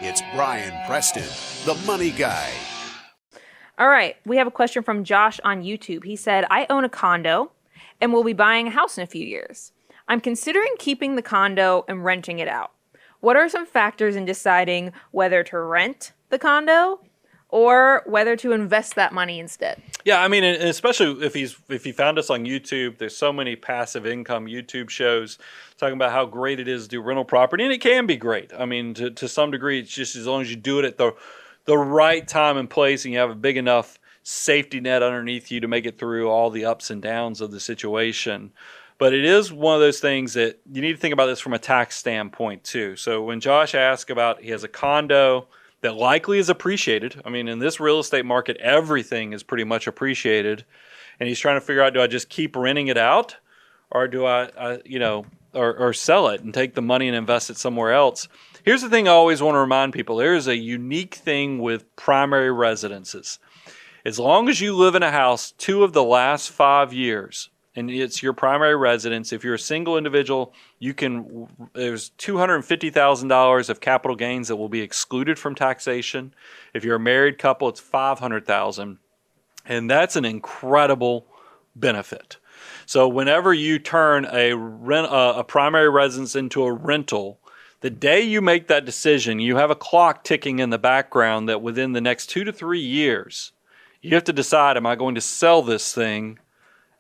It's Brian Preston, the Money Guy. All right, we have a question from Josh on YouTube. He said, I own a condo and will be buying a house in a few years. I'm considering keeping the condo and renting it out. What are some factors in deciding whether to rent the condo or whether to invest that money instead? Yeah, I mean, and especially if he found us on YouTube, there's so many passive income YouTube shows talking about how great it is to do rental property, and it can be great. I mean, to some degree, it's just as long as you do it at the right time and place, and you have a big enough safety net underneath you to make it through all the ups and downs of the situation. But it is one of those things that you need to think about this from a tax standpoint too. So when Josh asked about, he has a condo that likely is appreciated. I mean, in this real estate market, everything is pretty much appreciated. And he's trying to figure out, do I just keep renting it out, or do I or sell it and take the money and invest it somewhere else? Here's the thing I always want to remind people. There is a unique thing with primary residences. As long as you live in a house 2 of the last 5 years, and it's your primary residence, if you're a single individual, there's $250,000 of capital gains that will be excluded from taxation. If you're a married couple, it's $500,000. And that's an incredible benefit. So whenever you turn a primary residence into a rental, the day you make that decision, you have a clock ticking in the background that within the next 2 to 3 years, you have to decide, am I going to sell this thing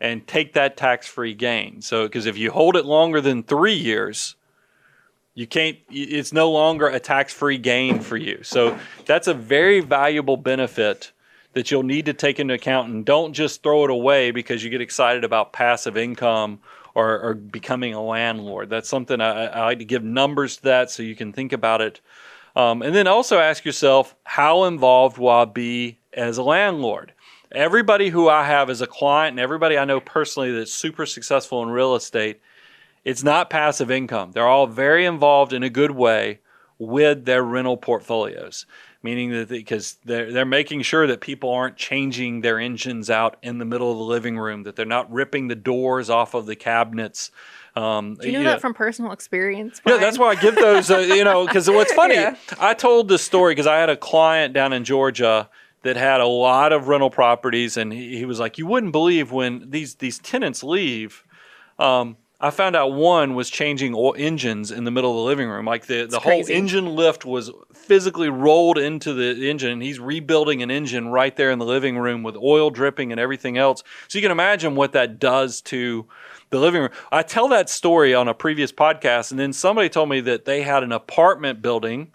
and take that tax-free gain? So, because if you hold it longer than 3 years, it's no longer a tax-free gain for you. So that's a very valuable benefit that you'll need to take into account, and don't just throw it away because you get excited about passive income or becoming a landlord. That's something I like to give numbers to that so you can think about it. And then also ask yourself, how involved will I be as a landlord? Everybody who I have as a client and everybody I know personally that's super successful in real estate, it's not passive income. They're all very involved in a good way with their rental portfolios, meaning that because they're making sure that people aren't changing their engines out in the middle of the living room, that they're not ripping the doors off of the cabinets. Do you know that from personal experience, Brian? Yeah, that's why I give those, because what's funny, yeah. I told this story because I had a client down in Georgia that had a lot of rental properties, and he was like, you wouldn't believe when these tenants leave. I found out one was changing engines in the middle of the living room. Like the whole engine lift was physically rolled into the engine, and he's rebuilding an engine right there in the living room with oil dripping and everything else. So you can imagine what that does to the living room. I tell that story on a previous podcast, and then somebody told me that they had an apartment building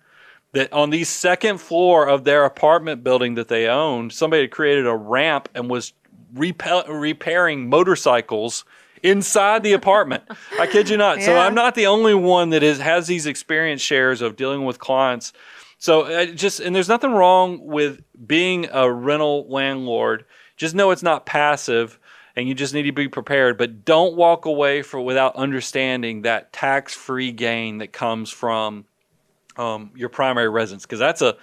that on the second floor of their apartment building that they owned, somebody had created a ramp and was repairing motorcycles inside the apartment. I kid you not. Yeah. So I'm not the only one that has these experience shares of dealing with clients. So and there's nothing wrong with being a rental landlord. Just know it's not passive, and you just need to be prepared. But don't walk away without understanding that tax-free gain that comes from your primary residence, because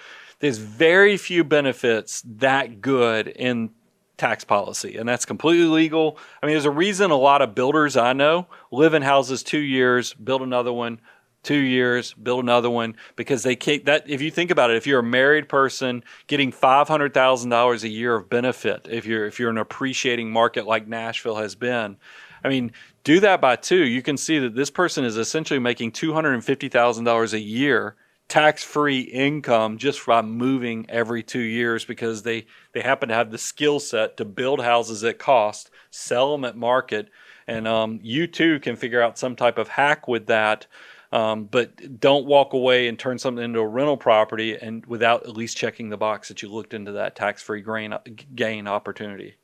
there's very few benefits that good in tax policy, and that's completely legal. I mean, there's a reason a lot of builders I know live in houses 2 years, build another one, 2 years, build another one, because they can't. That if you think about it, if you're a married person getting $500,000 a year of benefit, if you're in an appreciating market like Nashville has been, I mean, do that by 2. You can see that this person is essentially making $250,000 a year tax-free income just by moving every 2 years, because they happen to have the skill set to build houses at cost, sell them at market, and you too can figure out some type of hack with that. But don't walk away and turn something into a rental property and without at least checking the box that you looked into that tax-free gain opportunity.